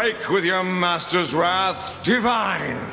Strike with your master's wrath divine.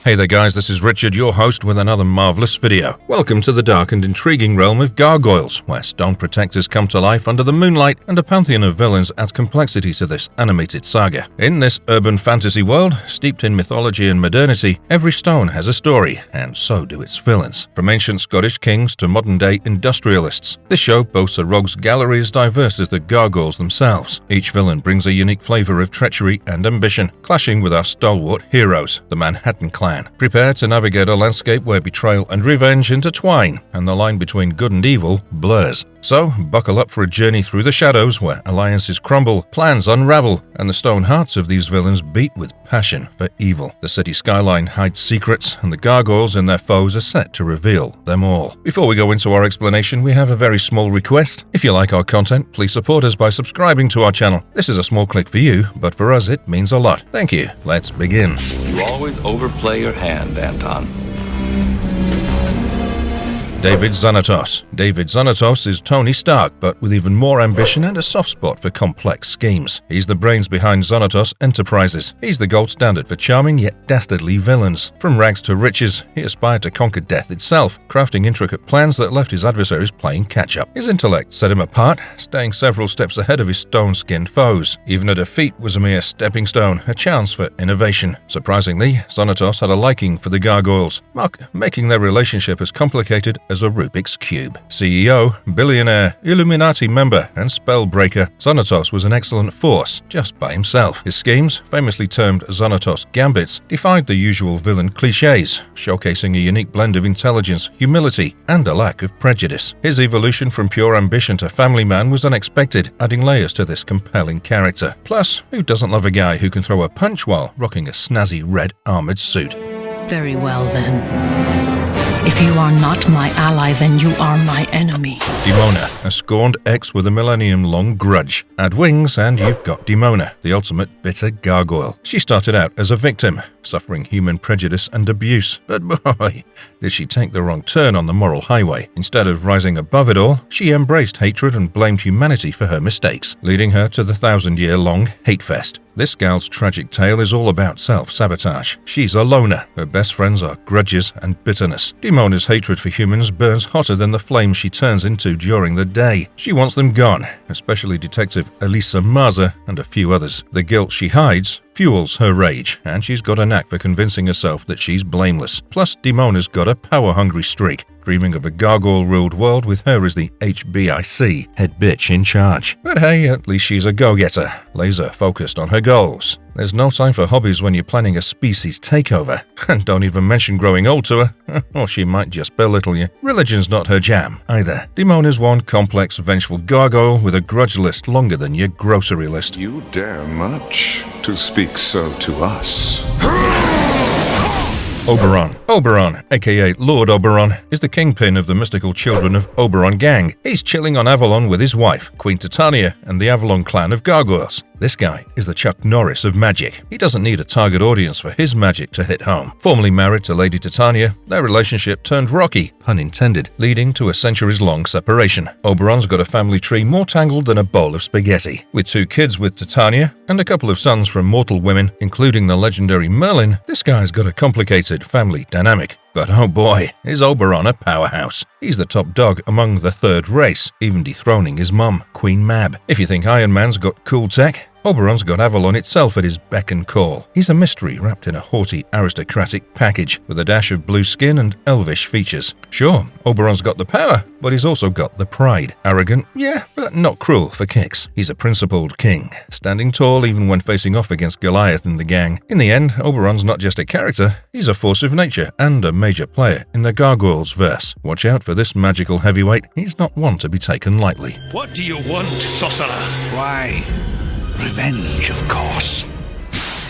Hey there guys, this is Richard, your host with another marvelous video. Welcome to the dark and intriguing realm of Gargoyles, where stone protectors come to life under the moonlight and a pantheon of villains adds complexity to this animated saga. In this urban fantasy world, steeped in mythology and modernity, every stone has a story, and so do its villains. From ancient Scottish kings to modern-day industrialists, this show boasts a rogues gallery as diverse as the Gargoyles themselves. Each villain brings a unique flavor of treachery and ambition, clashing with our stalwart heroes, the Manhattan Clan. Prepare to navigate a landscape where betrayal and revenge intertwine, and the line between good and evil blurs. So, buckle up for a journey through the shadows where alliances crumble, plans unravel, and the stone hearts of these villains beat with passion for evil. The city skyline hides secrets, and the Gargoyles and their foes are set to reveal them all. Before we go into our explanation, we have a very small request. If you like our content, please support us by subscribing to our channel. This is a small click for you, but for us it means a lot. Thank you. Let's begin. You always overplay your hand, Anton. David Zanatos. David Zanatos is Tony Stark, but with even more ambition and a soft spot for complex schemes. He's the brains behind Zanatos Enterprises. He's the gold standard for charming yet dastardly villains. From rags to riches, he aspired to conquer death itself, crafting intricate plans that left his adversaries playing catch-up. His intellect set him apart, staying several steps ahead of his stone-skinned foes. Even a defeat was a mere stepping stone, a chance for innovation. Surprisingly, Zanatos had a liking for the Gargoyles, making their relationship as complicated as a Rubik's Cube. CEO, billionaire, Illuminati member, and spellbreaker, Zanatos was an excellent force just by himself. His schemes, famously termed Zanatos Gambits, defied the usual villain cliches, showcasing a unique blend of intelligence, humility, and a lack of prejudice. His evolution from pure ambition to family man was unexpected, adding layers to this compelling character. Plus, who doesn't love a guy who can throw a punch while rocking a snazzy red armored suit? Very well then. If you are not my ally, then you are my enemy. Demona, a scorned ex with a millennium-long grudge. Add wings and you've got Demona, the ultimate bitter gargoyle. She started out as a victim, suffering human prejudice and abuse. But boy, did she take the wrong turn on the moral highway. Instead of rising above it all, she embraced hatred and blamed humanity for her mistakes, leading her to the 1,000-year-long hate fest. This gal's tragic tale is all about self-sabotage. She's a loner. Her best friends are grudges and bitterness. Demona's hatred for humans burns hotter than the flames she turns into during the day. She wants them gone, especially Detective Elisa Maza and a few others. The guilt she hides fuels her rage, and she's got a knack for convincing herself that she's blameless. Plus, Demona's got a power-hungry streak, dreaming of a gargoyle-ruled world with her as the HBIC, head bitch in charge. But hey, at least she's a go-getter, laser-focused on her goals. There's no time for hobbies when you're planning a species takeover. And don't even mention growing old to her, or she might just belittle you. Religion's not her jam, either. Demona's one complex, vengeful gargoyle with a grudge list longer than your grocery list. You dare much to speak so to us. Oberon. Oberon, aka Lord Oberon, is the kingpin of the mystical children of Oberon gang. He's chilling on Avalon with his wife, Queen Titania, and the Avalon clan of gargoyles. This guy is the Chuck Norris of magic. He doesn't need a target audience for his magic to hit home. Formerly married to Lady Titania, their relationship turned rocky, pun intended, leading to a centuries-long separation. Oberon's got a family tree more tangled than a bowl of spaghetti. With 2 kids with Titania, and a couple of sons from mortal women, including the legendary Merlin, this guy's got a complicated family dynamic. But oh boy, is Oberon a powerhouse. He's the top dog among the third race, even dethroning his mum, Queen Mab. If you think Iron Man's got cool tech, Oberon's got Avalon itself at his beck and call. He's a mystery wrapped in a haughty, aristocratic package with a dash of blue skin and elvish features. Sure, Oberon's got the power, but he's also got the pride. Arrogant, yeah, but not cruel for kicks. He's a principled king, standing tall even when facing off against Goliath and the gang. In the end, Oberon's not just a character, he's a force of nature and a major player in the Gargoyles verse. Watch out for this magical heavyweight, he's not one to be taken lightly. What do you want, sorcerer? Why? Revenge, of course.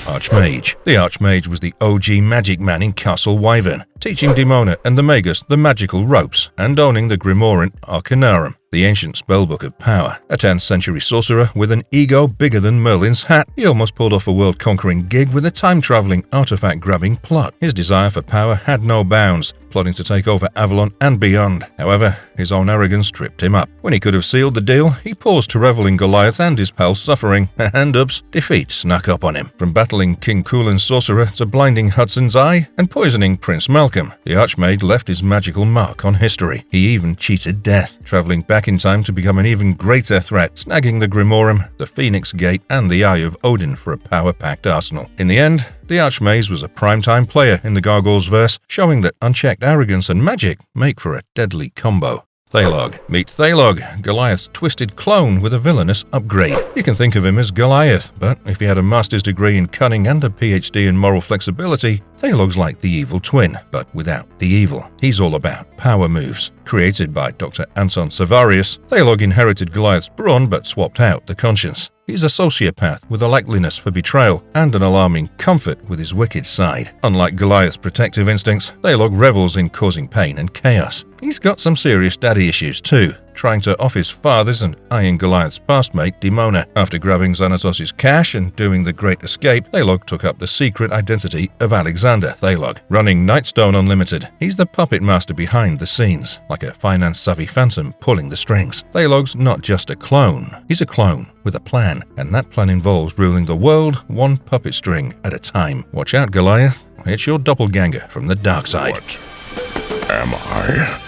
Archmage. The Archmage was the OG magic man in Castle Wyvern. teaching Demona and the Magus the magical ropes and owning the Grimoire Arcanarum, the ancient spellbook of power. A 10th century sorcerer with an ego bigger than Merlin's hat, he almost pulled off a world-conquering gig with a time-traveling, artifact-grabbing plot. His desire for power had no bounds, plotting to take over Avalon and beyond. However, his own arrogance tripped him up. When he could have sealed the deal, he paused to revel in Goliath and his pal's suffering, and oops, defeat snuck up on him. From battling King Kulan's sorcerer to blinding Hudson's Eye and poisoning Prince Malcolm, the Archmage left his magical mark on history. He even cheated death, traveling back in time to become an even greater threat, snagging the Grimoire, the Phoenix Gate, and the Eye of Odin for a power-packed arsenal. In the end, the Archmage was a primetime player in the Gargoyles verse, showing that unchecked arrogance and magic make for a deadly combo. Theog. Meet Theog, Goliath's twisted clone with a villainous upgrade. You can think of him as Goliath, but if he had a master's degree in cunning and a PhD in moral flexibility, Theog's like the evil twin, but without the evil. He's all about power moves. Created by Dr. Anton Savarius, Theog inherited Goliath's brawn but swapped out the conscience. He's a sociopath with a likeliness for betrayal and an alarming comfort with his wicked side. Unlike Goliath's protective instincts, Theog revels in causing pain and chaos. He's got some serious daddy issues too, trying to off his father's and eyeing Goliath's past mate Demona. After grabbing Zanatos' cash and doing the Great Escape, Theog took up the secret identity of Alexander Theog, running Nightstone Unlimited. He's the puppet master behind the scenes, like a finance-savvy phantom pulling the strings. Theog's not just a clone, he's a clone with a plan, and that plan involves ruling the world one puppet string at a time. Watch out, Goliath. It's your doppelganger from the dark side. What am I?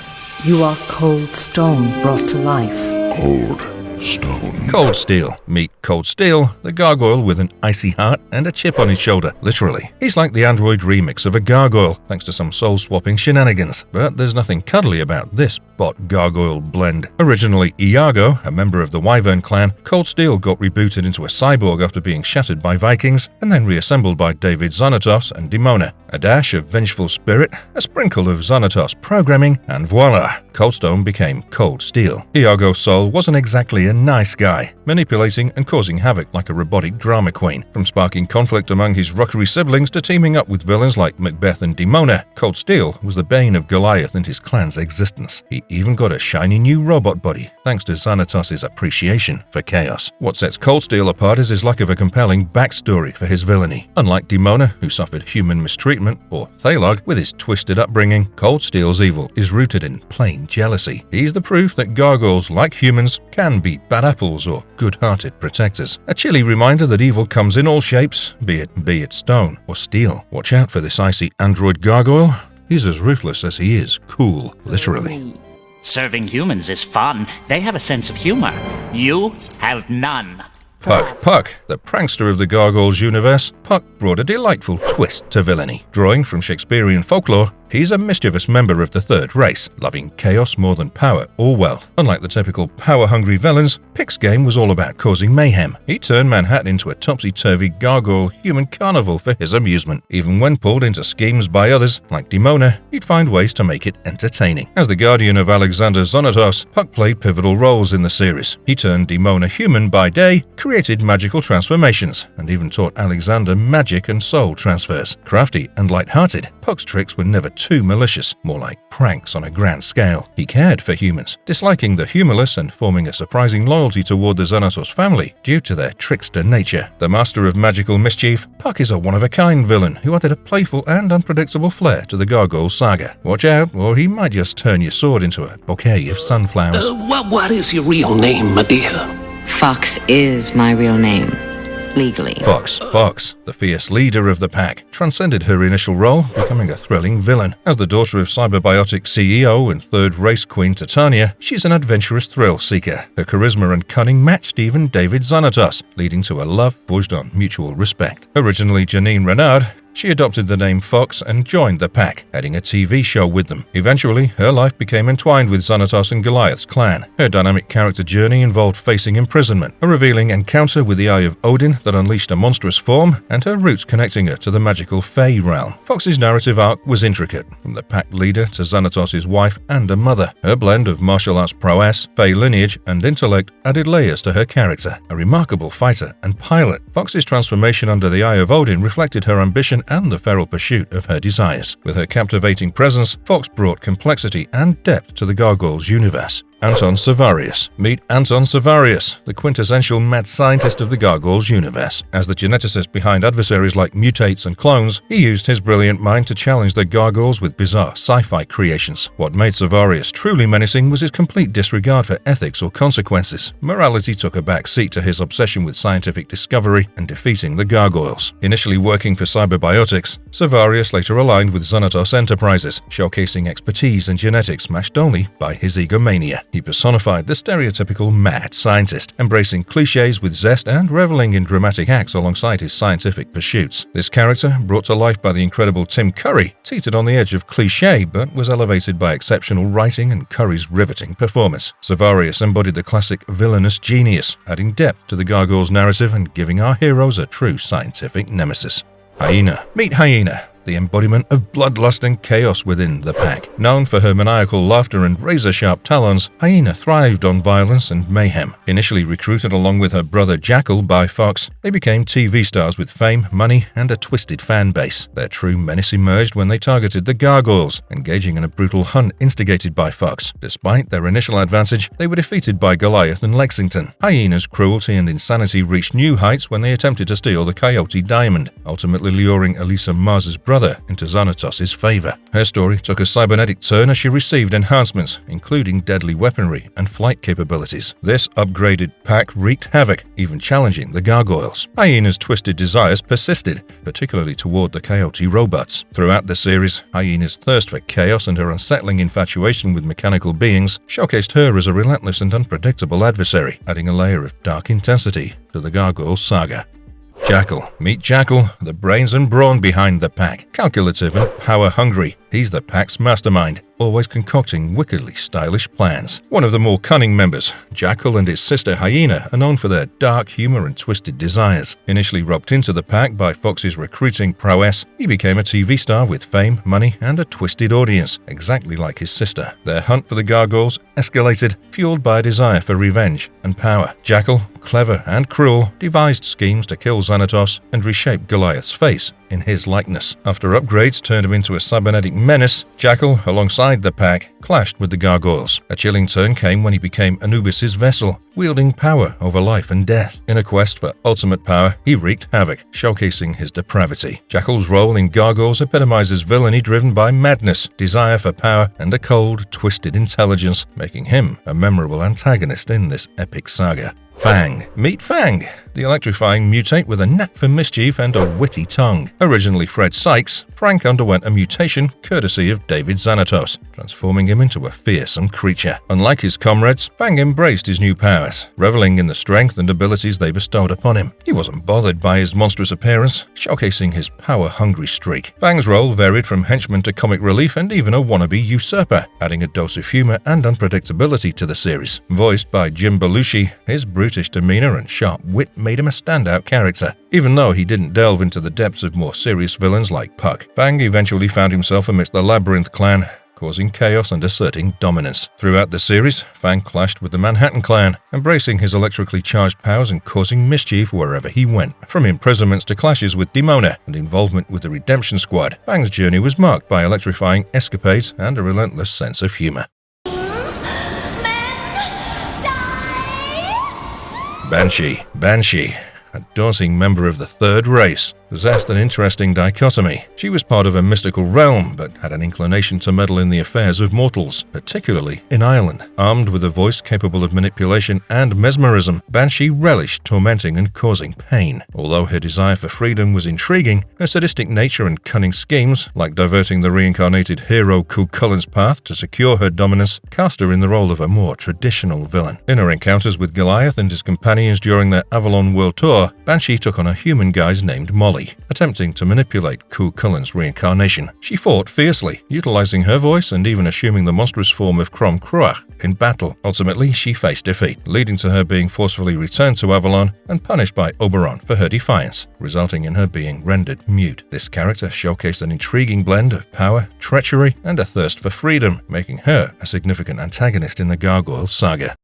You are cold stone brought to life. Cold stone. Cold Steel. Meet Cold Steel, the gargoyle with an icy heart and a chip on his shoulder, literally. He's like the android remix of a gargoyle, thanks to some soul-swapping shenanigans. But there's nothing cuddly about this bot gargoyle blend. Originally Iago, a member of the Wyvern clan, Cold Steel got rebooted into a cyborg after being shattered by Vikings, and then reassembled by David Zanatos and Demona. A dash of vengeful spirit, a sprinkle of Zanatos programming, and voila! Coldstone became Cold Steel. Iago's soul wasn't exactly a nice guy, manipulating and causing havoc like a robotic drama queen. From sparking conflict among his rockery siblings to teaming up with villains like McBeth and Demona, Cold Steel was the bane of Goliath and his clan's existence. He even got a shiny new robot body, thanks to Zanatos' appreciation for chaos. What sets Cold Steel apart is his lack of a compelling backstory for his villainy. Unlike Demona, who suffered human mistreatment, or Theog, with his twisted upbringing, Cold Steel's evil is rooted in plain jealousy. He's the proof that gargoyles, like humans, can be bad apples or good-hearted protectors. A chilly reminder that evil comes in all shapes, be it stone or steel. Watch out for this icy android gargoyle. He's as ruthless as he is cool, literally. Serving humans is fun. They have a sense of humor. You have none. Puck, the prankster of the Gargoyles universe, Puck brought a delightful twist to villainy. Drawing from Shakespearean folklore, he's a mischievous member of the third race, loving chaos more than power or wealth. Unlike the typical power-hungry villains, Puck's game was all about causing mayhem. He turned Manhattan into a topsy-turvy gargoyle human carnival for his amusement. Even when pulled into schemes by others, like Demona, he'd find ways to make it entertaining. As the guardian of Alexander Zanatos, Puck played pivotal roles in the series. He turned Demona human by day, created magical transformations, and even taught Alexander magic and soul transfers. Crafty and light-hearted, Puck's tricks were never too malicious, more like pranks on a grand scale. He cared for humans, disliking the humorless and forming a surprising loyalty toward the Zanatos family due to their trickster nature. The master of magical mischief, Puck is a one-of-a-kind villain who added a playful and unpredictable flair to the Gargoyle saga. Watch out, or he might just turn your sword into a bouquet of sunflowers. What is your real name, my dear? Fox is my real name, legally. Fox, the fierce leader of the pack, transcended her initial role, becoming a thrilling villain. As the daughter of Cyberbiotic CEO and third race queen Titania, she's an adventurous thrill seeker. Her charisma and cunning matched even David Zanatos, leading to a love forged on mutual respect. Originally Janine Renard, she adopted the name Fox and joined the pack, adding a TV show with them. Eventually, her life became entwined with Zanatos and Goliath's clan. Her dynamic character journey involved facing imprisonment, a revealing encounter with the Eye of Odin that unleashed a monstrous form, and her roots connecting her to the magical Fae realm. Fox's narrative arc was intricate, from the pack leader to Zanatos' wife and a mother. Her blend of martial arts prowess, Fae lineage, and intellect added layers to her character. A remarkable fighter and pilot, Fox's transformation under the Eye of Odin reflected her ambition rebellion and the feral pursuit of her desires. With her captivating presence, Fox brought complexity and depth to the Gargoyles universe. Anton Savarius. Meet Anton Savarius, the quintessential mad scientist of the Gargoyles universe. As the geneticist behind adversaries like mutates and clones, he used his brilliant mind to challenge the Gargoyles with bizarre sci-fi creations. What made Savarius truly menacing was his complete disregard for ethics or consequences. Morality took a back seat to his obsession with scientific discovery and defeating the Gargoyles. Initially working for Cyberbiotics, Savarius later aligned with Zanatos Enterprises, showcasing expertise and genetics matched only by his egomania. He personified the stereotypical mad scientist, embracing cliches with zest and reveling in dramatic acts alongside his scientific pursuits. This character, brought to life by the incredible Tim Curry, teetered on the edge of cliche but was elevated by exceptional writing and Curry's riveting performance. Savarius embodied the classic villainous genius, adding depth to the Gargoyles narrative and giving our heroes a true scientific nemesis. Hyena. Meet Hyena, the embodiment of bloodlust and chaos within the pack. Known for her maniacal laughter and razor-sharp talons, Hyena thrived on violence and mayhem. Initially recruited along with her brother Jackal by Fox, they became TV stars with fame, money, and a twisted fan base. Their true menace emerged when they targeted the Gargoyles, engaging in a brutal hunt instigated by Fox. Despite their initial advantage, they were defeated by Goliath and Lexington. Hyena's cruelty and insanity reached new heights when they attempted to steal the Coyote diamond, ultimately luring Elisa Mars's brother into Zanatos' favor. Her story took a cybernetic turn as she received enhancements, including deadly weaponry and flight capabilities. This upgraded pack wreaked havoc, even challenging the Gargoyles. Hyena's twisted desires persisted, particularly toward the Coyote robots. Throughout the series, Hyena's thirst for chaos and her unsettling infatuation with mechanical beings showcased her as a relentless and unpredictable adversary, adding a layer of dark intensity to the Gargoyles saga. Jackal. Meet Jackal, the brains and brawn behind the pack. Calculative and power-hungry, he's the pack's mastermind, always concocting wickedly stylish plans. One of the more cunning members, Jackal and his sister Hyena are known for their dark humor and twisted desires. Initially roped into the pack by Fox's recruiting prowess, he became a TV star with fame, money, and a twisted audience, exactly like his sister. Their hunt for the Gargoyles escalated, fueled by a desire for revenge and power. Jackal, clever and cruel, devised schemes to kill Zanatos and reshape Goliath's face in his likeness. After upgrades turned him into a cybernetic menace, Jackal, alongside the pack, clashed with the Gargoyles. A chilling turn came when he became Anubis' vessel, wielding power over life and death. In a quest for ultimate power, he wreaked havoc, showcasing his depravity. Jackal's role in Gargoyles epitomizes villainy driven by madness, desire for power, and a cold, twisted intelligence, making him a memorable antagonist in this epic saga. Fang. Meet Fang, the electrifying mutate with a knack for mischief and a witty tongue. Originally Fred Sykes, Frank underwent a mutation courtesy of David Zanatos, transforming him into a fearsome creature. Unlike his comrades, Fang embraced his new powers, reveling in the strength and abilities they bestowed upon him. He wasn't bothered by his monstrous appearance, showcasing his power-hungry streak. Fang's role varied from henchman to comic relief and even a wannabe usurper, adding a dose of humor and unpredictability to the series. Voiced by Jim Belushi, his brutish demeanor and sharp wit made him a standout character, even though he didn't delve into the depths of more serious villains like Puck. Fang eventually found himself amidst the Labyrinth clan, causing chaos and asserting dominance. Throughout the series, Fang clashed with the Manhattan clan, embracing his electrically charged powers and causing mischief wherever he went. From imprisonments to clashes with Demona and involvement with the Redemption Squad, Fang's journey was marked by electrifying escapades and a relentless sense of humor. Banshee, a daunting member of the Third Race, possessed an interesting dichotomy. She was part of a mystical realm, but had an inclination to meddle in the affairs of mortals, particularly in Ireland. Armed with a voice capable of manipulation and mesmerism, Banshee relished tormenting and causing pain. Although her desire for freedom was intriguing, her sadistic nature and cunning schemes, like diverting the reincarnated hero Cuchulain's path to secure her dominance, cast her in the role of a more traditional villain. In her encounters with Goliath and his companions during their Avalon World Tour, Banshee took on a human guise named Molly, attempting to manipulate Cuchulain's reincarnation. She fought fiercely, utilizing her voice and even assuming the monstrous form of Crom Cruach in battle. Ultimately, she faced defeat, leading to her being forcefully returned to Avalon and punished by Oberon for her defiance, resulting in her being rendered mute. This character showcased an intriguing blend of power, treachery, and a thirst for freedom, making her a significant antagonist in the Gargoyles saga.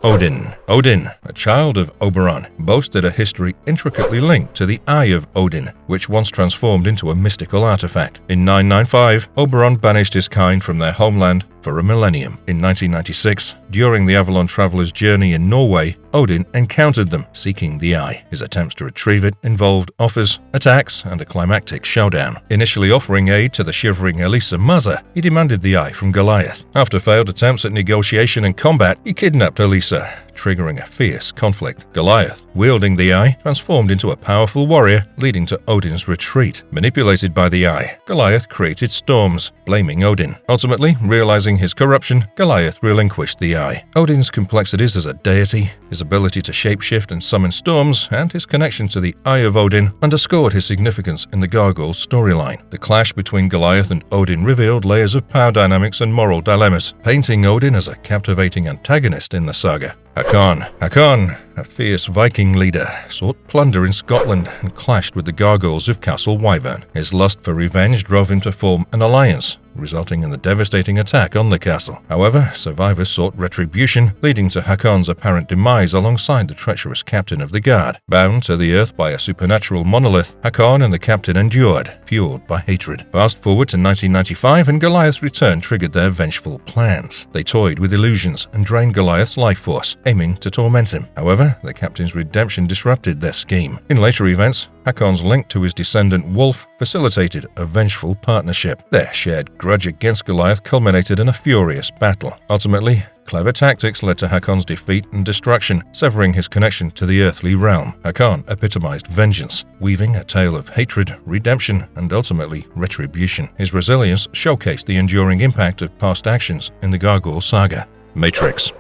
Odin. Odin, a child of Oberon, boasted a history intricately linked to the Eye of Odin, which once transformed into a mystical artifact. In 995, Oberon banished his kind from their homeland for a millennium. In 1996, during the Avalon Traveler's journey in Norway, Odin encountered them, seeking the Eye. His attempts to retrieve it involved offers, attacks, and a climactic showdown. Initially offering aid to the shivering Elisa Maza, he demanded the Eye from Goliath. After failed attempts at negotiation and combat, he kidnapped Elisa, triggering a fierce conflict. Goliath, wielding the Eye, transformed into a powerful warrior, leading to Odin's retreat. Manipulated by the Eye, Goliath created storms, blaming Odin. Ultimately, realizing his corruption, Goliath relinquished the Eye. Odin's complexities as a deity, his ability to shapeshift and summon storms, and his connection to the Eye of Odin underscored his significance in the Gargoyles storyline. The clash between Goliath and Odin revealed layers of power dynamics and moral dilemmas, painting Odin as a captivating antagonist in the saga. Hakon, a fierce Viking leader, sought plunder in Scotland and clashed with the Gargoyles of Castle Wyvern. His lust for revenge drove him to form an alliance, resulting in the devastating attack on the castle. However, survivors sought retribution, leading to Hakon's apparent demise alongside the treacherous captain of the guard. Bound to the earth by a supernatural monolith, Hakon and the captain endured, fueled by hatred. Fast forward to 1995, and Goliath's return triggered their vengeful plans. They toyed with illusions and drained Goliath's life force, aiming to torment him. However, the captain's redemption disrupted their scheme. In later events, Hakon's link to his descendant Wolf facilitated a vengeful partnership. Their shared grudge against Goliath culminated in a furious battle. Ultimately, clever tactics led to Hakon's defeat and destruction, severing his connection to the earthly realm. Hakon epitomized vengeance, weaving a tale of hatred, redemption, and ultimately retribution. His resilience showcased the enduring impact of past actions in the Gargoyle saga. Matrix,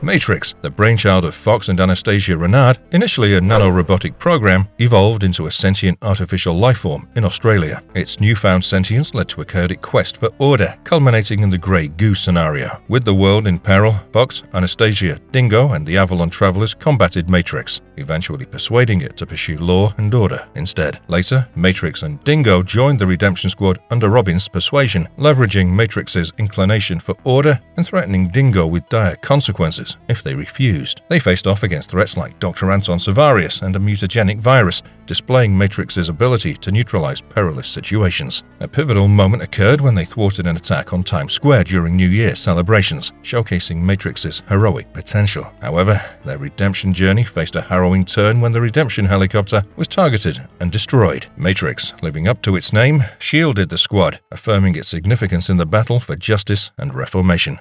the brainchild of Fox and Anastasia Renard, initially a nanorobotic program, evolved into a sentient artificial lifeform in Australia. Its newfound sentience led to a chaotic quest for order, culminating in the Grey Goose scenario. With the world in peril, Fox, Anastasia, Dingo, and the Avalon Travelers combated Matrix, eventually persuading it to pursue law and order instead. Later, Matrix and Dingo joined the Redemption Squad under Robin's persuasion, leveraging Matrix's inclination for order and threatening Dingo with dire consequences if they refused. They faced off against threats like Dr. Anton Savarius and a mutagenic virus, displaying Matrix's ability to neutralize perilous situations. A pivotal moment occurred when they thwarted an attack on Times Square during New Year celebrations, showcasing Matrix's heroic potential. However, their redemption journey faced a harrowing turn when the redemption helicopter was targeted and destroyed. Matrix, living up to its name, shielded the squad, affirming its significance in the battle for justice and reformation.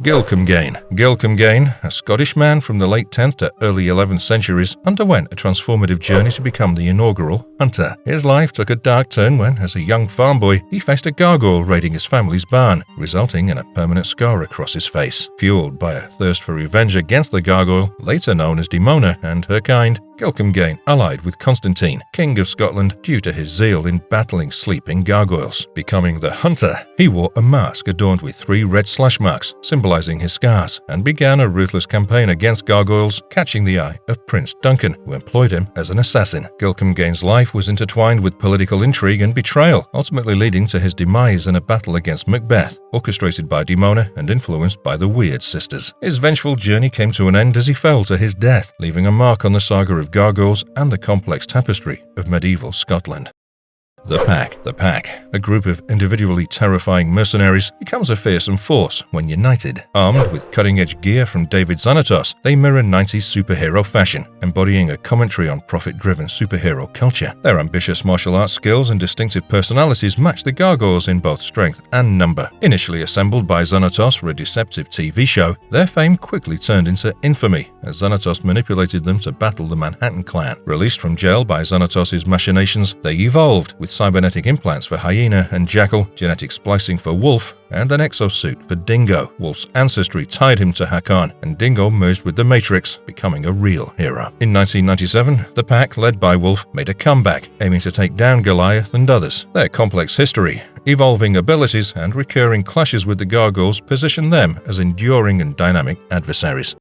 Gilam Gain, a Scottish man from the late 10th to early 11th centuries, underwent a transformative journey to become the inaugural hunter. His life took a dark turn when, as a young farm boy, he faced a gargoyle raiding his family's barn, resulting in a permanent scar across his face. Fueled by a thirst for revenge against the gargoyle, later known as Demona and her kind, Gilam Gain allied with Constantine, King of Scotland, due to his zeal in battling sleeping gargoyles. Becoming the hunter, he wore a mask adorned with 3 red slash marks, symbolizing his scars, and began a ruthless campaign against gargoyles, catching the eye of Prince Duncan, who employed him as an assassin. Gilam Gain's life was intertwined with political intrigue and betrayal, ultimately leading to his demise in a battle against McBeth, orchestrated by Demona and influenced by the Weird Sisters. His vengeful journey came to an end as he fell to his death, leaving a mark on the saga of gargoyles and the complex tapestry of medieval Scotland. The Pack, a group of individually terrifying mercenaries, becomes a fearsome force when united. Armed with cutting-edge gear from David Zanatos, they mirror 90s superhero fashion, embodying a commentary on profit-driven superhero culture. Their ambitious martial arts skills and distinctive personalities match the gargoyles in both strength and number. Initially assembled by Zanatos for a deceptive TV show, their fame quickly turned into infamy as Zanatos manipulated them to battle the Manhattan Clan. Released from jail by Xanatos' machinations, they evolved with cybernetic implants for Hyena and Jackal, genetic splicing for Wolf, and an exosuit for Dingo. Wolf's ancestry tied him to Hakon, and Dingo merged with the Matrix, becoming a real hero. In 1997, the Pack, led by Wolf, made a comeback, aiming to take down Goliath and others. Their complex history, evolving abilities, and recurring clashes with the Gargoyles position them as enduring and dynamic adversaries.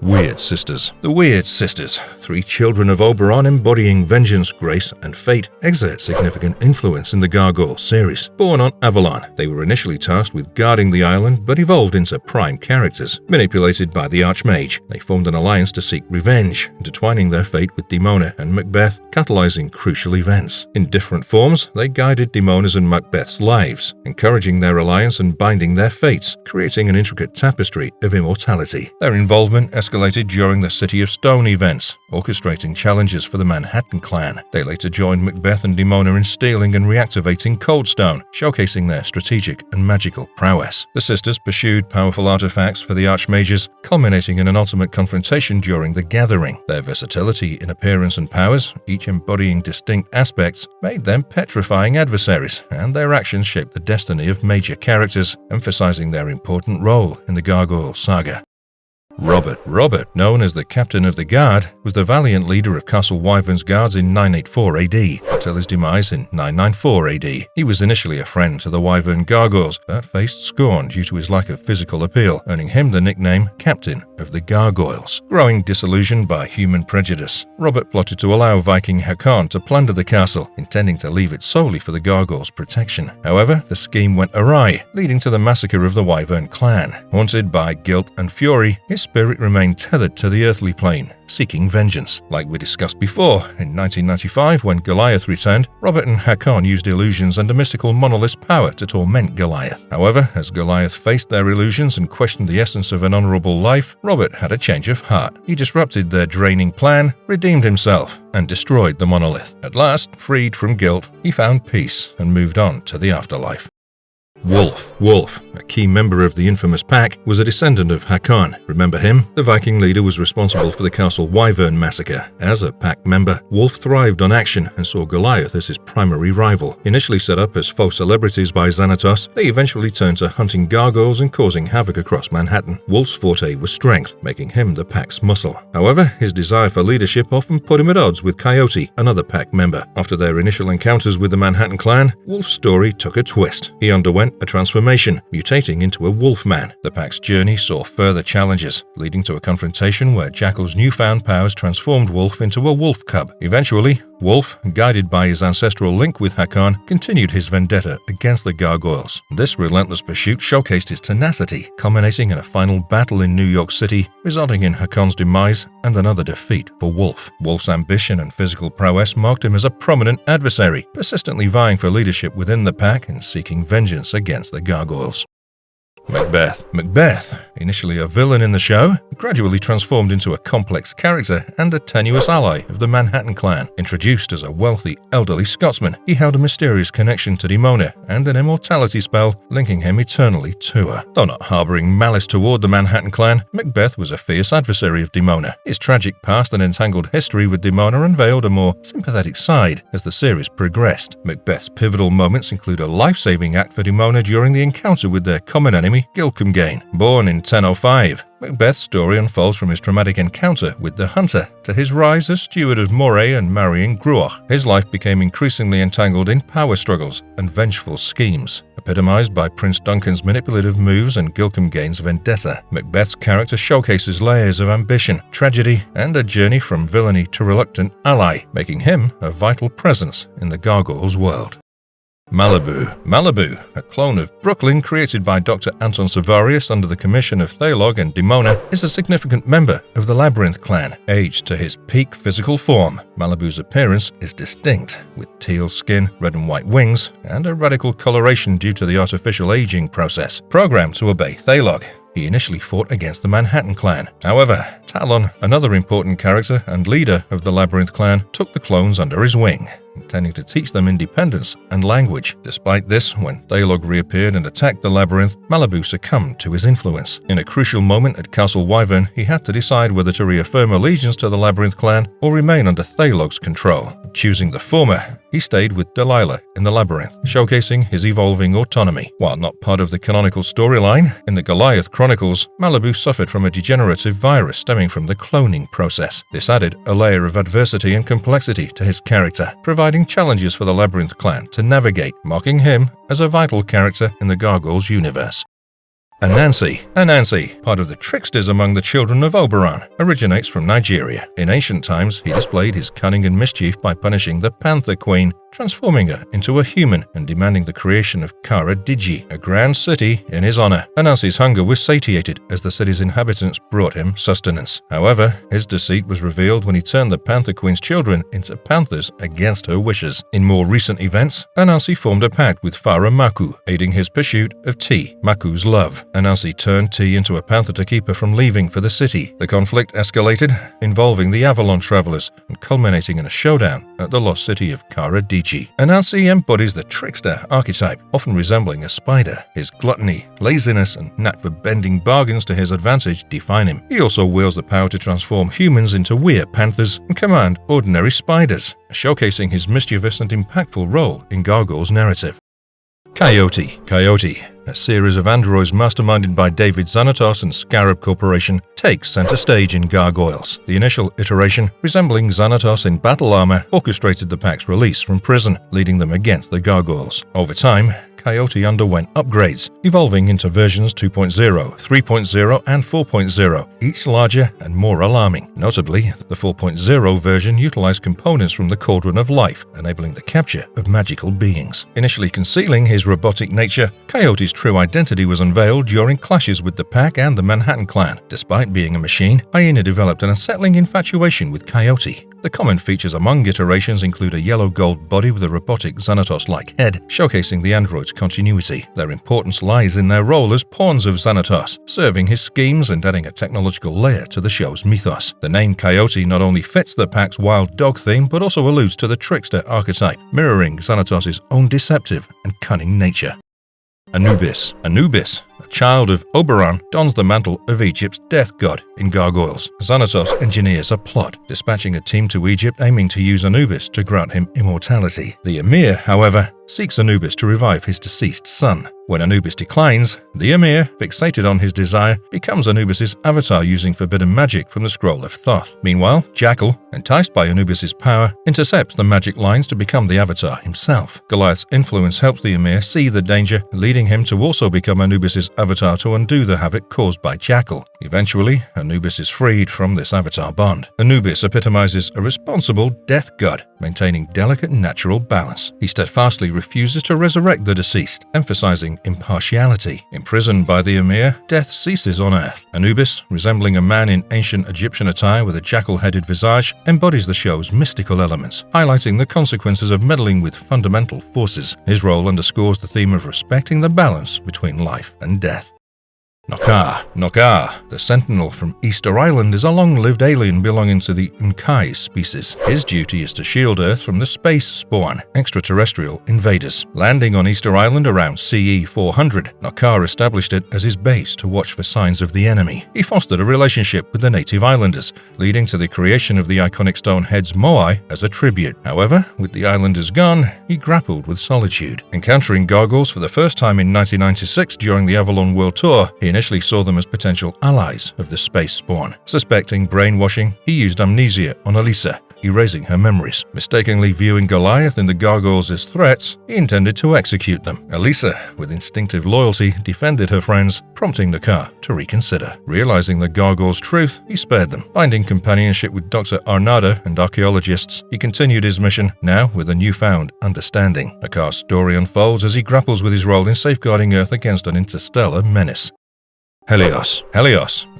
Weird Sisters. The Weird Sisters, three children of Oberon embodying vengeance, grace, and fate, exert significant influence in the Gargoyles series. Born on Avalon, they were initially tasked with guarding the island, but evolved into prime characters. Manipulated by the Archmage, they formed an alliance to seek revenge, intertwining their fate with Demona and McBeth, catalyzing crucial events. In different forms, they guided Demona's and McBeth's lives, encouraging their alliance and binding their fates, creating an intricate tapestry of immortality. Their involvement escalated during the City of Stone events, orchestrating challenges for the Manhattan clan. They later joined McBeth and Demona in stealing and reactivating Coldstone, showcasing their strategic and magical prowess. The sisters pursued powerful artifacts for the Archmages, culminating in an ultimate confrontation during the Gathering. Their versatility in appearance and powers, each embodying distinct aspects, made them petrifying adversaries, and their actions shaped the destiny of major characters, emphasizing their important role in the Gargoyle saga. Robert, known as the Captain of the Guard, was the valiant leader of Castle Wyvern's guards in 984 AD, until his demise in 994 AD. He was initially a friend to the Wyvern Gargoyles, but faced scorn due to his lack of physical appeal, earning him the nickname Captain of the Gargoyles. Growing disillusioned by human prejudice, Robert plotted to allow Viking Hakon to plunder the castle, intending to leave it solely for the Gargoyles' protection. However, the scheme went awry, leading to the massacre of the Wyvern clan. Haunted by guilt and fury, his spirit remained tethered to the earthly plane, seeking vengeance. Like we discussed before, in 1995, when Goliath returned, Robert and Hakon used illusions and a mystical monolith's power to torment Goliath. However, as Goliath faced their illusions and questioned the essence of an honorable life, Robert had a change of heart. He disrupted their draining plan, redeemed himself, and destroyed the monolith. At last, freed from guilt, he found peace and moved on to the afterlife. Wolf, a key member of the infamous pack, was a descendant of Hakon. Remember him? The Viking leader was responsible for the Castle Wyvern massacre. As a pack member, Wolf thrived on action and saw Goliath as his primary rival. Initially set up as faux celebrities by Zanatos, they eventually turned to hunting gargoyles and causing havoc across Manhattan. Wolf's forte was strength, making him the pack's muscle. However, his desire for leadership often put him at odds with Coyote, another pack member. After their initial encounters with the Manhattan clan, Wolf's story took a twist. He underwent a transformation, mutating into a wolfman. The pack's journey saw further challenges, leading to a confrontation where Jackal's newfound powers transformed Wolf into a wolf cub. Eventually, Wolf, guided by his ancestral link with Hakon, continued his vendetta against the Gargoyles. This relentless pursuit showcased his tenacity, culminating in a final battle in New York City, resulting in Hakon's demise and another defeat for Wolf. Wolf's ambition and physical prowess marked him as a prominent adversary, persistently vying for leadership within the pack and seeking vengeance against the Gargoyles. McBeth, initially a villain in the show, gradually transformed into a complex character and a tenuous ally of the Manhattan clan. Introduced as a wealthy, elderly Scotsman, he held a mysterious connection to Demona and an immortality spell linking him eternally to her. Though not harboring malice toward the Manhattan clan, McBeth was a fierce adversary of Demona. His tragic past and entangled history with Demona unveiled a more sympathetic side as the series progressed. McBeth's pivotal moments include a life-saving act for Demona during the encounter with their common enemy, Gilam Gain. Born in 1005, McBeth's story unfolds from his traumatic encounter with the Hunter to his rise as steward of Moray and marrying Gruach. His life became increasingly entangled in power struggles and vengeful schemes, epitomized by Prince Duncan's manipulative moves and Gilam Gain's vendetta. McBeth's character showcases layers of ambition, tragedy, and a journey from villainy to reluctant ally, making him a vital presence in the Gargoyles world. Malibu, a clone of Brooklyn created by Dr. Anton under the commission of Theog and Demona, is a significant member of the Labyrinth clan. Aged to his peak physical form, Malibu's appearance is distinct, with teal skin, red and white wings, and a radical coloration due to the artificial aging process. Programmed to obey Theog, he initially fought against the Manhattan clan. However, Talon, another important character and leader of the Labyrinth clan, took the clones under his wing, intending to teach them independence and language. Despite this, when Theog reappeared and attacked the Labyrinth, Malibu succumbed to his influence. In a crucial moment at Castle Wyvern, he had to decide whether to reaffirm allegiance to the Labyrinth clan or remain under Theog's control. Choosing the former, he stayed with Delilah in the Labyrinth, showcasing his evolving autonomy. While not part of the canonical storyline, in the Goliath Chronicles, Malibu suffered from a degenerative virus stemming from the cloning process. This added a layer of adversity and complexity to his character, providing challenges for the Labyrinth clan to navigate, marking him as a vital character in the Gargoyles universe. Anansi, part of the tricksters among the children of Oberon, originates from Nigeria. In ancient times, he displayed his cunning and mischief by punishing the Panther Queen, transforming her into a human and demanding the creation of Kara Digi, a grand city, in his honor. Anansi's hunger was satiated as the city's inhabitants brought him sustenance. However, his deceit was revealed when he turned the Panther Queen's children into panthers against her wishes. In more recent events, Anansi formed a pact with Farah Maku, aiding his pursuit of T, Maku's love. Anansi turned T into a panther to keep her from leaving for the city. The conflict escalated, involving the Avalon travelers and culminating in a showdown at the lost city of Kara Digi. Anansi embodies the trickster archetype, often resembling a spider. His gluttony, laziness, and knack for bending bargains to his advantage define him. He also wields the power to transform humans into weird panthers and command ordinary spiders, showcasing his mischievous and impactful role in Gargoyles' narrative. Coyote, a series of androids masterminded by David Zanatos and Scarab Corporation, takes center stage in Gargoyles. The initial iteration, resembling Zanatos in battle armor, orchestrated the pack's release from prison, leading them against the Gargoyles. Over time, Coyote underwent upgrades, evolving into versions 2.0, 3.0, and 4.0, each larger and more alarming. Notably, the 4.0 version utilized components from the Cauldron of Life, enabling the capture of magical beings. Initially concealing his robotic nature, Coyote's true identity was unveiled during clashes with the Pack and the Manhattan Clan. Despite being a machine, Hyena developed an unsettling infatuation with Coyote. The common features among iterations include a yellow-gold body with a robotic Xanatos-like head, showcasing the android's continuity. Their importance lies in their role as pawns of Zanatos, serving his schemes and adding a technological layer to the show's mythos. The name Coyote not only fits the pack's wild dog theme, but also alludes to the trickster archetype, mirroring Xanatos' own deceptive and cunning nature. Anubis, a child of Oberon, dons the mantle of Egypt's death god in Gargoyles. Zanatos engineers a plot, dispatching a team to Egypt aiming to use Anubis to grant him immortality. The Emir, however, seeks Anubis to revive his deceased son. When Anubis declines, the Emir, fixated on his desire, becomes Anubis' avatar using forbidden magic from the Scroll of Thoth. Meanwhile, Jackal, enticed by Anubis' power, intercepts the magic lines to become the avatar himself. Goliath's influence helps the Emir see the danger, leading him to also become Anubis' avatar to undo the havoc caused by Jackal. Eventually, Anubis is freed from this avatar bond. Anubis epitomizes a responsible death god, maintaining delicate natural balance. He steadfastly refuses to resurrect the deceased, emphasizing impartiality. Imprisoned by the Emir, death ceases on Earth. Anubis, resembling a man in ancient Egyptian attire with a jackal-headed visage, embodies the show's mystical elements, highlighting the consequences of meddling with fundamental forces. His role underscores the theme of respecting the balance between life and death. Nokar, the Sentinel from Easter Island, is a long-lived alien belonging to the Nkai species. His duty is to shield Earth from the space spawn, extraterrestrial invaders. Landing on Easter Island around CE 400, Nokar established it as his base to watch for signs of the enemy. He fostered a relationship with the native islanders, leading to the creation of the iconic stone heads Moai as a tribute. However, with the islanders gone, he grappled with solitude. Encountering Gargoyles for the first time in 1996 during the Avalon World Tour, he initially saw them as potential allies of the space spawn. Suspecting brainwashing, he used amnesia on Elisa, erasing her memories. Mistakenly viewing Goliath and the Gargoyles as threats, he intended to execute them. Elisa, with instinctive loyalty, defended her friends, prompting Nokar to reconsider. Realizing the Gargoyles' truth, he spared them. Finding companionship with Dr. Arnada and archaeologists, he continued his mission, now with a newfound understanding. Nokar's story unfolds as he grapples with his role in safeguarding Earth against an interstellar menace. Helios,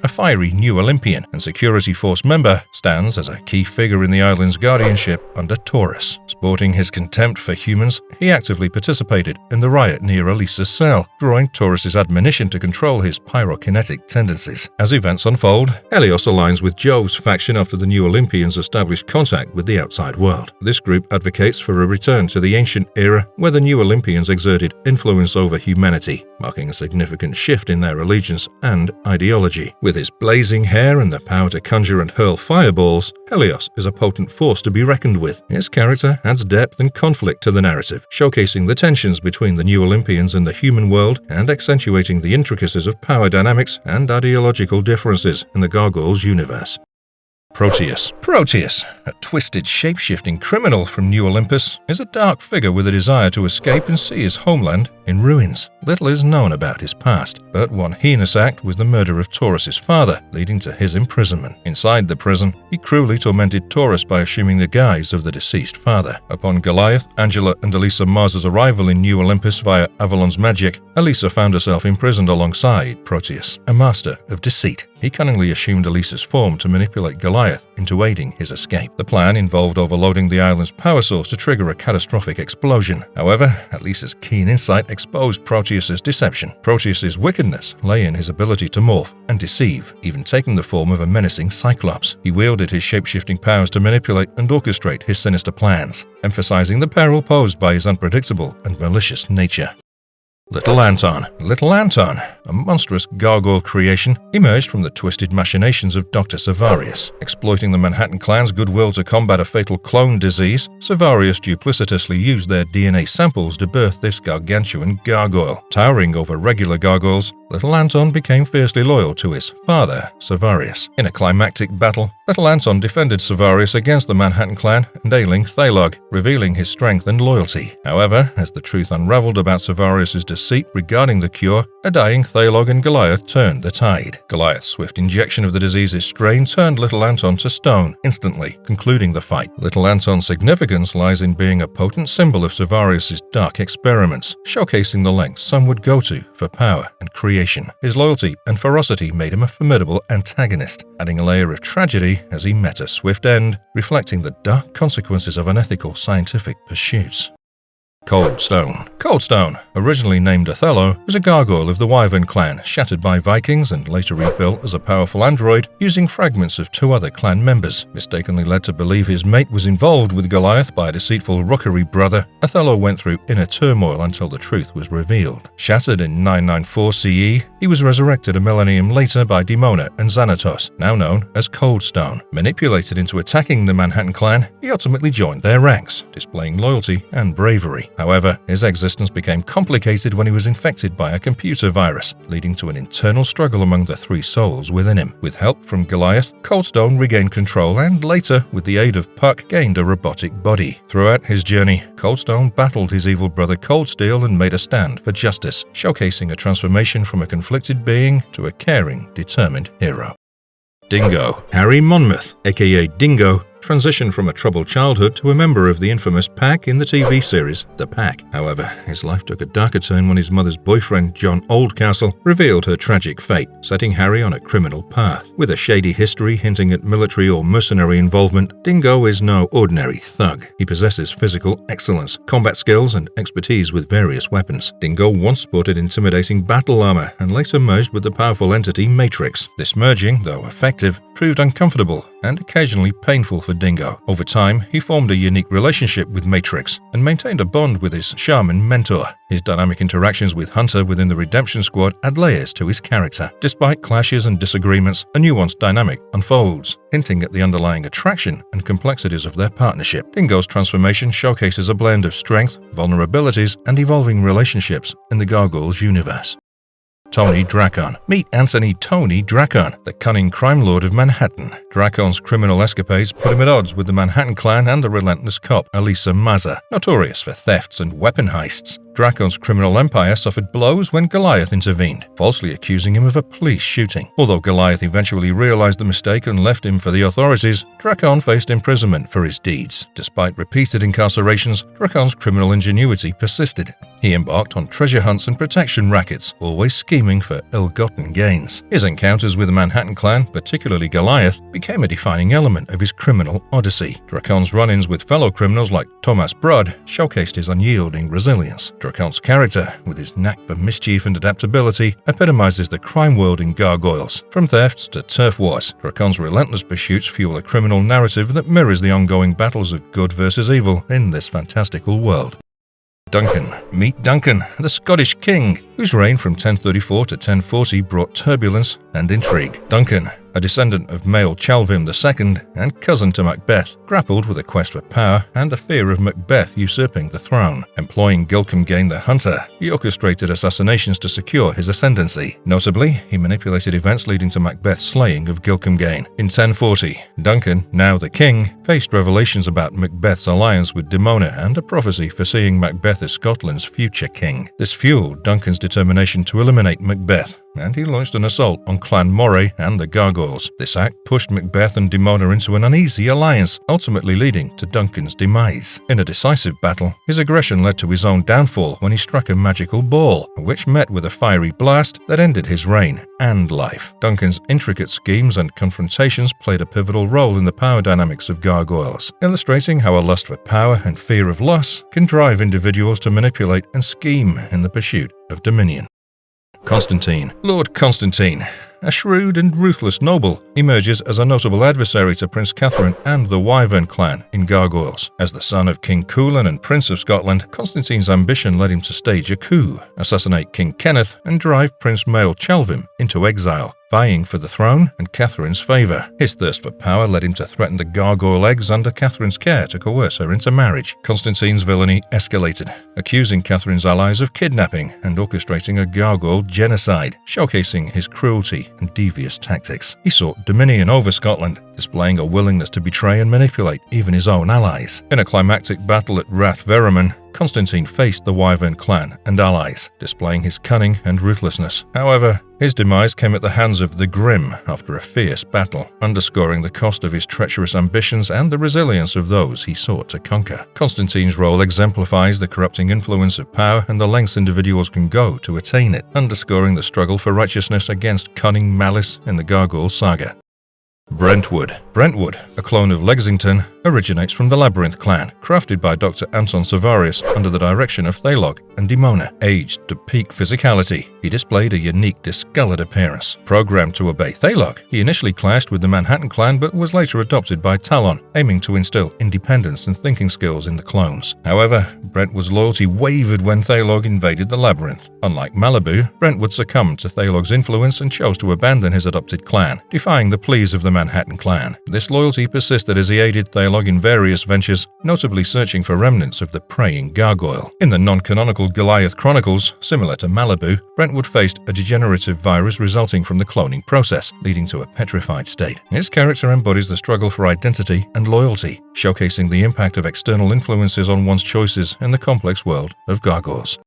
a fiery new Olympian and security force member, stands as a key figure in the island's guardianship under Taurus. Sporting his contempt for humans, he actively participated in the riot near Elisa's cell, drawing Taurus's admonition to control his pyrokinetic tendencies. As events unfold, Helios aligns with Jove's faction after the new Olympians established contact with the outside world. This group advocates for a return to the ancient era where the new Olympians exerted influence over humanity, marking a significant shift in their allegiance and ideology. With his blazing hair and the power to conjure and hurl fireballs, Helios is a potent force to be reckoned with. His character adds depth and conflict to the narrative, showcasing the tensions between the new Olympians and the human world and accentuating the intricacies of power dynamics and ideological differences in the Gargoyles universe. Proteus, a twisted, shape-shifting criminal from New Olympus, is a dark figure with a desire to escape and see his homeland in ruins. Little is known about his past, but one heinous act was the murder of Taurus's father, leading to his imprisonment. Inside the prison, he cruelly tormented Taurus by assuming the guise of the deceased father. Upon Goliath, Angela, and Elisa Mars's arrival in New Olympus via Avalon's magic, Elisa found herself imprisoned alongside Proteus, a master of deceit. He cunningly assumed Elisa's form to manipulate Goliath into aiding his escape. The plan involved overloading the island's power source to trigger a catastrophic explosion. However, Elisa's keen insight exposed Proteus's deception. Proteus's wickedness lay in his ability to morph and deceive, even taking the form of a menacing Cyclops. He wielded his shape-shifting powers to manipulate and orchestrate his sinister plans, emphasizing the peril posed by his unpredictable and malicious nature. Little Anton. Little Anton, a monstrous gargoyle creation, emerged from the twisted machinations of Dr. Savarius. Exploiting the Manhattan clan's goodwill to combat a fatal clone disease, Savarius duplicitously used their DNA samples to birth this gargantuan gargoyle. Towering over regular gargoyles, Little Anton became fiercely loyal to his father, Savarius. In a climactic battle, Little Anton defended Savarius against the Manhattan clan and ailing Theog, revealing his strength and loyalty. However, as the truth unraveled about Savarius' deceit regarding the cure, a dying Theog and Goliath turned the tide. Goliath's swift injection of the disease's strain turned Little Anton to stone, instantly concluding the fight. Little Anton's significance lies in being a potent symbol of Savarius' dark experiments, showcasing the lengths some would go to for power and creation. His loyalty and ferocity made him a formidable antagonist, adding a layer of tragedy as he met a swift end, reflecting the dark consequences of unethical scientific pursuits. Cold Stone. Cold Stone, originally named Othello, was a gargoyle of the Wyvern clan, shattered by Vikings and later rebuilt as a powerful android using fragments of two other clan members. Mistakenly led to believe his mate was involved with Goliath by a deceitful rookery brother, Othello went through inner turmoil until the truth was revealed. Shattered in 994 CE, he was resurrected a millennium later by Demona and Zanatos, now known as Cold Stone. Manipulated into attacking the Manhattan clan, he ultimately joined their ranks, displaying loyalty and bravery. However, his existence became complicated when he was infected by a computer virus, leading to an internal struggle among the three souls within him. With help from Goliath, Cold Stone regained control and later, with the aid of Puck, gained a robotic body. Throughout his journey, Cold Stone battled his evil brother Cold Steel and made a stand for justice, showcasing a transformation from a conflicted being to a caring, determined hero. Dingo. Harry Monmouth, aka Dingo, transitioned from a troubled childhood to a member of the infamous Pack in the TV series The Pack. However, his life took a darker turn when his mother's boyfriend, John Oldcastle, revealed her tragic fate, setting Harry on a criminal path. With a shady history hinting at military or mercenary involvement, Dingo is no ordinary thug. He possesses physical excellence, combat skills, and expertise with various weapons. Dingo once sported intimidating battle armor and later merged with the powerful entity Matrix. This merging, though effective, proved uncomfortable and occasionally painful for Dingo. Over time, he formed a unique relationship with Matrix and maintained a bond with his shaman mentor. His dynamic interactions with Hunter within the Redemption Squad add layers to his character. Despite clashes and disagreements, a nuanced dynamic unfolds, hinting at the underlying attraction and complexities of their partnership. Dingo's transformation showcases a blend of strength, vulnerabilities, and evolving relationships in the Gargoyles universe. Tony Dragon. Meet Anthony Tony Dragon, the cunning crime lord of Manhattan. Dracon's criminal escapades put him at odds with the Manhattan clan and the relentless cop Elisa Maza, notorious for thefts and weapon heists. Dracon's criminal empire suffered blows when Goliath intervened, falsely accusing him of a police shooting. Although Goliath eventually realized the mistake and left him for the authorities, Dragon faced imprisonment for his deeds. Despite repeated incarcerations, Dracon's criminal ingenuity persisted. He embarked on treasure hunts and protection rackets, always scheming for ill-gotten gains. His encounters with the Manhattan clan, particularly Goliath, became a defining element of his criminal odyssey. Dracon's run-ins with fellow criminals like Thomas Broad showcased his unyielding resilience. Dracon's character, with his knack for mischief and adaptability, epitomizes the crime world in Gargoyles. From thefts to turf wars, Dracon's relentless pursuits fuel a criminal narrative that mirrors the ongoing battles of good versus evil in this fantastical world. Duncan. Meet Duncan, the Scottish king, whose reign from 1034 to 1040 brought turbulence and intrigue. Duncan, a descendant of male Chalvim II and cousin to McBeth, grappled with a quest for power and a fear of McBeth usurping the throne. Employing Gilam Gain the Hunter, he orchestrated assassinations to secure his ascendancy. Notably, he manipulated events leading to Macbeth's slaying of Gilam Gain. In 1040, Duncan, now the king, faced revelations about Macbeth's alliance with Demona and a prophecy foreseeing Macbeth as Scotland's future king. This fueled Duncan's determination to eliminate Macbeth, and he launched an assault on Clan Moray and the Gargoyles. This act pushed Macbeth and Demona into an uneasy alliance, ultimately leading to Duncan's demise. In a decisive battle, his aggression led to his own downfall when he struck a magical ball, which met with a fiery blast that ended his reign and life. Duncan's intricate schemes and confrontations played a pivotal role in the power dynamics of Gargoyles, illustrating how a lust for power and fear of loss can drive individuals to manipulate and scheme in the pursuit of dominion. Constantine. Lord Constantine, a shrewd and ruthless noble, emerges as a notable adversary to Prince Catherine and the Wyvern clan in Gargoyles. As the son of King Kilian and Prince of Scotland, Constantine's ambition led him to stage a coup, assassinate King Kenneth, and drive Prince Male Chalvim into exile, vying for the throne and Catherine's favour. His thirst for power led him to threaten the gargoyle eggs under Catherine's care to coerce her into marriage. Constantine's villainy escalated, accusing Catherine's allies of kidnapping and orchestrating a gargoyle genocide, showcasing his cruelty and devious tactics. He sought dominion over Scotland, displaying a willingness to betray and manipulate even his own allies. In a climactic battle at Rath Verumen, Constantine faced the Wyvern clan and allies, displaying his cunning and ruthlessness. However, his demise came at the hands of the Grim after a fierce battle, underscoring the cost of his treacherous ambitions and the resilience of those he sought to conquer. Constantine's role exemplifies the corrupting influence of power and the lengths individuals can go to attain it, underscoring the struggle for righteousness against cunning malice in the Gargoyle saga. Brentwood. Brentwood, a clone of Lexington, originates from the Labyrinth clan, crafted by Dr. Anton under the direction of Theog and Demona. Aged to peak physicality, he displayed a unique discolored appearance. Programmed to obey Theog, he initially clashed with the Manhattan clan but was later adopted by Talon, aiming to instill independence and thinking skills in the clones. However, Brentwood's loyalty wavered when Theog invaded the Labyrinth. Unlike Malibu, Brentwood succumbed to Theog's influence and chose to abandon his adopted clan, defying the pleas of the Manhattan clan. This loyalty persisted as he aided Theog in various ventures, notably searching for remnants of the preying gargoyle. In the non-canonical Goliath Chronicles, similar to Malibu, Brentwood faced a degenerative virus resulting from the cloning process, leading to a petrified state. His character embodies the struggle for identity and loyalty, showcasing the impact of external influences on one's choices in the complex world of gargoyles.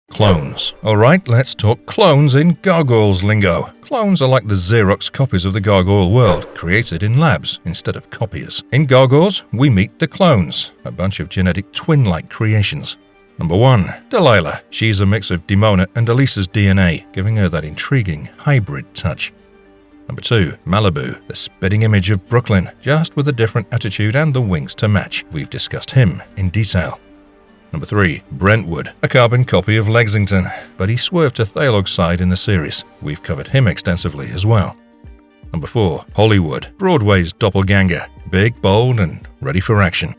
Clones. Alright, let's talk clones in Gargoyles lingo. Clones are like the Xerox copies of the gargoyle world, created in labs instead of copiers. In Gargoyles, we meet the clones, a bunch of genetic twin-like creations. Number 1. Delilah. She's a mix of Demona and Elisa's DNA, giving her that intriguing hybrid touch. Number 2. Malibu, the spitting image of Brooklyn, just with a different attitude and the wings to match. We've discussed him in detail. Number 3. Brentwood, a carbon copy of Lexington, but he swerved to Theog's side in the series. We've covered him extensively as well. Number 4. Hollywood, Broadway's doppelganger, big, bold, and ready for action.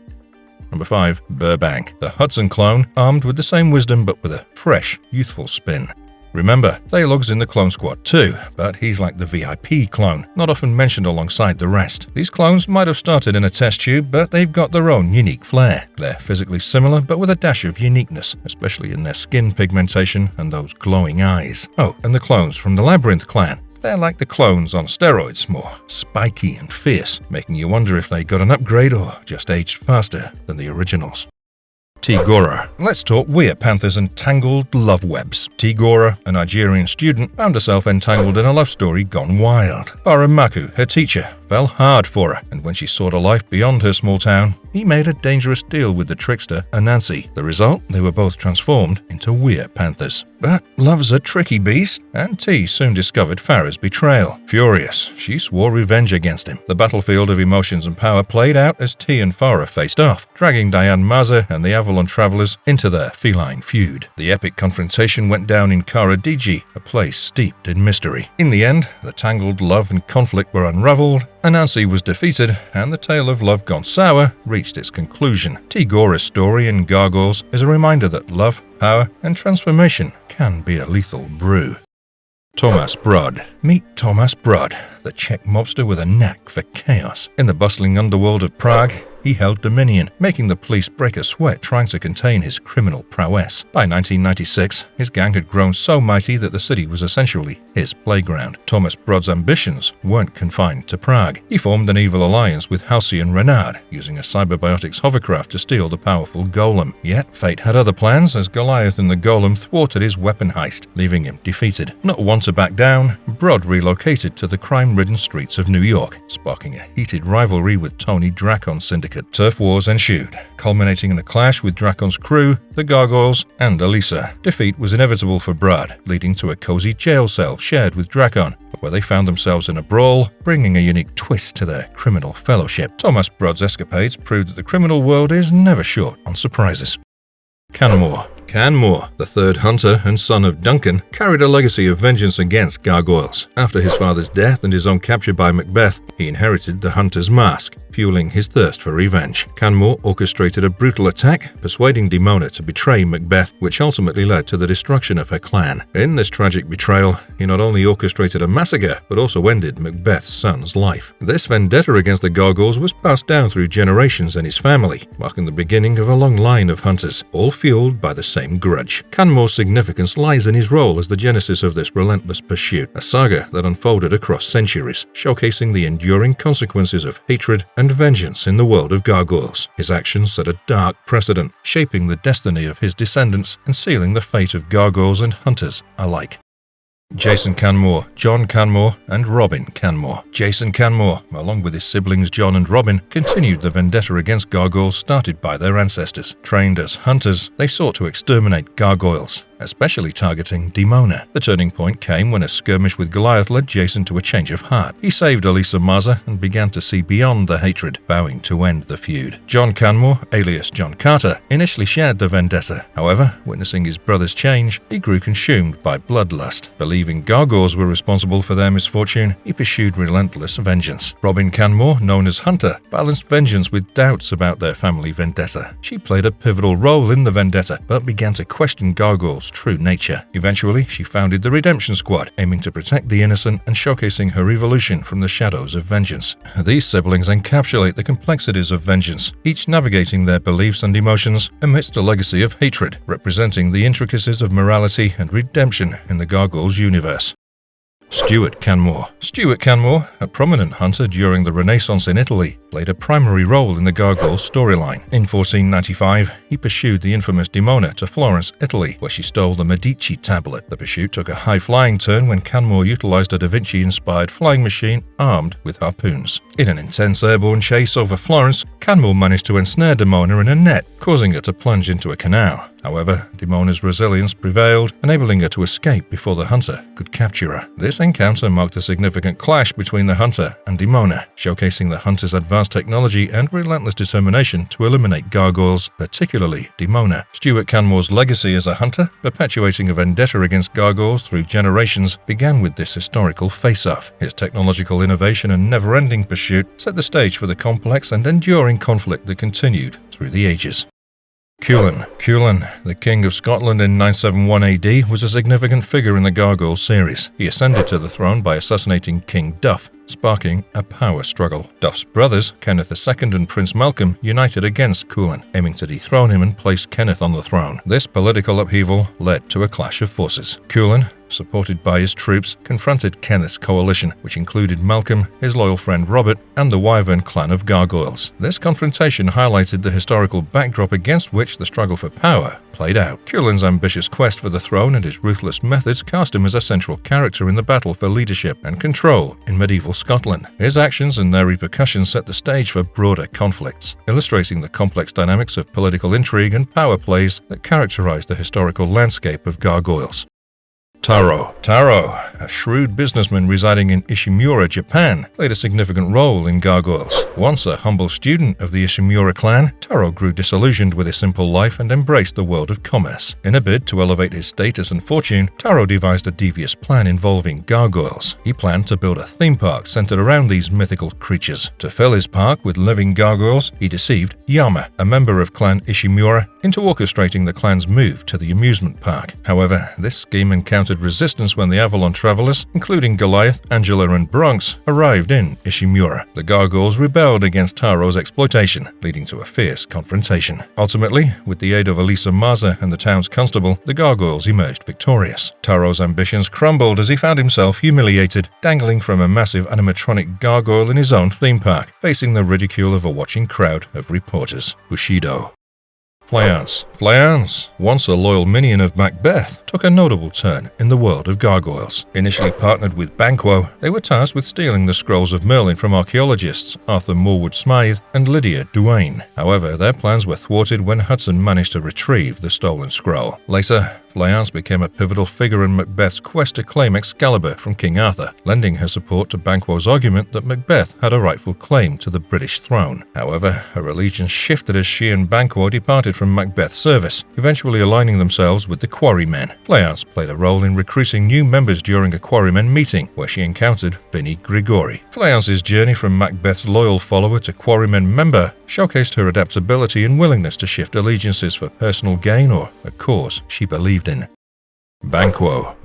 Number 5. Burbank, the Hudson clone, armed with the same wisdom but with a fresh, youthful spin. Remember, Theog's in the clone squad too, but he's like the VIP clone, not often mentioned alongside the rest. These clones might have started in a test tube, but they've got their own unique flair. They're physically similar, but with a dash of uniqueness, especially in their skin pigmentation and those glowing eyes. Oh, and the clones from the Labyrinth clan. They're like the clones on steroids, more spiky and fierce, making you wonder if they got an upgrade or just aged faster than the originals. Tigora. Let's talk weird panthers and tangled love webs. Tigora, a Nigerian student, found herself entangled in a love story gone wild. Baramaku, her teacher, fell hard for her, and when she sought a life beyond her small town, he made a dangerous deal with the trickster Anansi. The result? They were both transformed into weird panthers. But love's a tricky beast, and T soon discovered Farah's betrayal. Furious, she swore revenge against him. The battlefield of emotions and power played out as T and Farah faced off, dragging Diane Maza and the Avalon travelers into their feline feud. The epic confrontation went down in Kara Diji, a place steeped in mystery. In the end, the tangled love and conflict were unraveled, Anansi was defeated, and the tale of love gone sour reached its conclusion. Tigora's story in Gargoyles is a reminder that love, power, and transformation can be a lethal brew. Thomas Brod. Meet Thomas Brod, the Czech mobster with a knack for chaos. In the bustling underworld of Prague, he held dominion, making the police break a sweat trying to contain his criminal prowess. By 1996, his gang had grown so mighty that the city was essentially his playground. Thomas Brod's ambitions weren't confined to Prague. He formed an evil alliance with Halcyon Renard, using a cyberbiotics hovercraft to steal the powerful Golem. Yet, fate had other plans, as Goliath and the Golem thwarted his weapon heist, leaving him defeated. Not one to back down, Brod relocated to the crime-ridden streets of New York, sparking a heated rivalry with Tony Dracon's syndicate. Turf wars ensued, culminating in a clash with Dracon's crew, the Gargoyles, and Elisa. Defeat was inevitable for Brod, leading to a cozy jail cell shared with Dracon, where they found themselves in a brawl, bringing a unique twist to their criminal fellowship. Thomas Brod's escapades proved that the criminal world is never short on surprises. Canmore. Canmore, the third hunter and son of Duncan, carried a legacy of vengeance against Gargoyles. After his father's death and his own capture by McBeth, he inherited the hunter's mask, fueling his thirst for revenge. Canmore orchestrated a brutal attack, persuading Demona to betray McBeth, which ultimately led to the destruction of her clan. In this tragic betrayal, he not only orchestrated a massacre, but also ended McBeth's son's life. This vendetta against the Gargoyles was passed down through generations in his family, marking the beginning of a long line of hunters, all fueled by the same grudge. Canmore's significance lies in his role as the genesis of this relentless pursuit, a saga that unfolded across centuries, showcasing the enduring consequences of hatred and vengeance in the world of Gargoyles. His actions set a dark precedent, shaping the destiny of his descendants and sealing the fate of Gargoyles and hunters alike. Jason Canmore, John Canmore, and Robin Canmore. Jason Canmore, along with his siblings John and Robin, continued the vendetta against Gargoyles started by their ancestors. Trained as hunters, they sought to exterminate Gargoyles, especially targeting Demona. The turning point came when a skirmish with Goliath led Jason to a change of heart. He saved Elisa Maza and began to see beyond the hatred, vowing to end the feud. John Canmore, alias John Carter, initially shared the vendetta. However, witnessing his brother's change, he grew consumed by bloodlust. Believing Gargoyles were responsible for their misfortune, he pursued relentless vengeance. Robin Canmore, known as Hunter, balanced vengeance with doubts about their family vendetta. She played a pivotal role in the vendetta, but began to question Gargoyles' true nature. Eventually, she founded the Redemption Squad, aiming to protect the innocent and showcasing her evolution from the shadows of vengeance. These siblings encapsulate the complexities of vengeance, each navigating their beliefs and emotions amidst a legacy of hatred, representing the intricacies of morality and redemption in the Gargoyles universe. Stuart Canmore. Stuart Canmore, a prominent hunter during the Renaissance in Italy, played a primary role in the Gargoyles storyline. In 1495, he pursued the infamous Demona to Florence, Italy, where she stole the Medici tablet. The pursuit took a high-flying turn when Canmore utilized a Da Vinci-inspired flying machine armed with harpoons. In an intense airborne chase over Florence, Canmore managed to ensnare Demona in a net, causing her to plunge into a canal. However, Demona's resilience prevailed, enabling her to escape before the hunter could capture her. This encounter marked a significant clash between the hunter and Demona, showcasing the hunter's advanced technology and relentless determination to eliminate Gargoyles, particularly Demona. Stuart Canmore's legacy as a hunter, perpetuating a vendetta against Gargoyles through generations, began with this historical face-off. His technological innovation and never-ending pursuit set the stage for the complex and enduring conflict that continued through the ages. Kilian. Kilian, the King of Scotland in 971 AD, was a significant figure in the Gargoyles series. He ascended to the throne by assassinating King Duff, sparking a power struggle. Duff's brothers, Kenneth II and Prince Malcolm, united against Kilian, aiming to dethrone him and place Kenneth on the throne. This political upheaval led to a clash of forces. Kilian, supported by his troops, confronted Kenneth's coalition, which included Malcolm, his loyal friend Robert, and the Wyvern clan of Gargoyles. This confrontation highlighted the historical backdrop against which the struggle for power played out. Kilian's ambitious quest for the throne and his ruthless methods cast him as a central character in the battle for leadership and control in medieval Scotland. His actions and their repercussions set the stage for broader conflicts, illustrating the complex dynamics of political intrigue and power plays that characterize the historical landscape of Gargoyles. Taro. Taro, a shrewd businessman residing in Ishimura, Japan, played a significant role in Gargoyles. Once a humble student of the Ishimura clan, Taro grew disillusioned with his simple life and embraced the world of commerce. In a bid to elevate his status and fortune, Taro devised a devious plan involving gargoyles. He planned to build a theme park centered around these mythical creatures. To fill his park with living gargoyles, he deceived Yama, a member of Clan Ishimura, into orchestrating the clan's move to the amusement park. However, this scheme encountered resistance when the Avalon travelers, including Goliath, Angela, and Bronx, arrived in Ishimura. The Gargoyles rebelled against Taro's exploitation, leading to a fierce confrontation. Ultimately, with the aid of Elisa Maza and the town's constable, the Gargoyles emerged victorious. Taro's ambitions crumbled as he found himself humiliated, dangling from a massive animatronic gargoyle in his own theme park, facing the ridicule of a watching crowd of reporters. Bushido. Flayance, once a loyal minion of McBeth, took a notable turn in the world of gargoyles. Initially partnered with Banquo, they were tasked with stealing the scrolls of Merlin from archaeologists Arthur Morwood Smythe and Lydia Duane. However, their plans were thwarted when Hudson managed to retrieve the stolen scroll. Later, Flayance became a pivotal figure in McBeth's quest to claim Excalibur from King Arthur, lending her support to Banquo's argument that McBeth had a rightful claim to the British throne. However, her allegiance shifted as she and Banquo departed from McBeth's service, eventually aligning themselves with the Quarrymen. Flayance played a role in recruiting new members during a Quarrymen meeting, where she encountered Vinnie Grigori. Flayance's journey from McBeth's loyal follower to Quarrymen member showcased her adaptability and willingness to shift allegiances for personal gain or a cause she believed in. Banquo,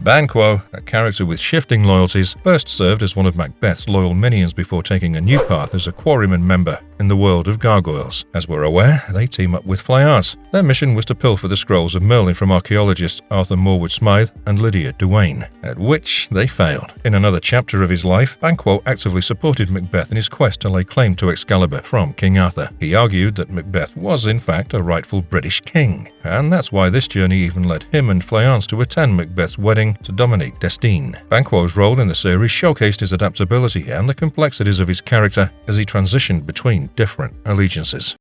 a character with shifting loyalties, first served as one of McBeth's loyal minions before taking a new path as a Quarryman member in the world of gargoyles. As we're aware, they team up with Flayance. Their mission was to pilfer the scrolls of Merlin from archaeologists Arthur Morwood Smythe and Lydia Duane, at which they failed. In another chapter of his life, Banquo actively supported McBeth in his quest to lay claim to Excalibur from King Arthur. He argued that McBeth was in fact a rightful British king, and that's why this journey even led him and Flayance to attend McBeth's wedding to Dominique Destine. Banquo's role in the series showcased his adaptability and the complexities of his character as he transitioned between different allegiances.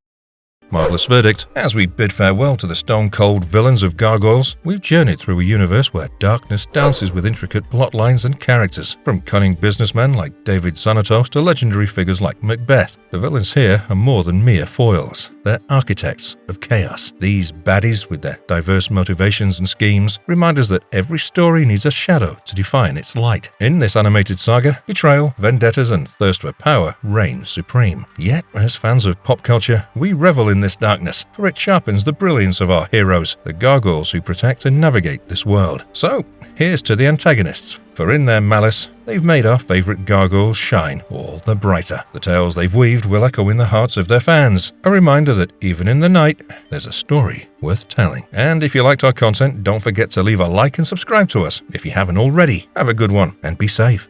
Marvelous verdict. As we bid farewell to the stone-cold villains of Gargoyles, we've journeyed through a universe where darkness dances with intricate plot lines and characters. From cunning businessmen like David Zanatos to legendary figures like McBeth, the villains here are more than mere foils. They're architects of chaos. These baddies, with their diverse motivations and schemes, remind us that every story needs a shadow to define its light. In this animated saga, betrayal, vendettas, and thirst for power reign supreme. Yet, as fans of pop culture, we revel in this darkness, for it sharpens the brilliance of our heroes, the gargoyles who protect and navigate this world. So, here's to the antagonists, for in their malice, they've made our favourite gargoyles shine all the brighter. The tales they've weaved will echo in the hearts of their fans, a reminder that even in the night, there's a story worth telling. And if you liked our content, don't forget to leave a like and subscribe to us if you haven't already. Have a good one and be safe.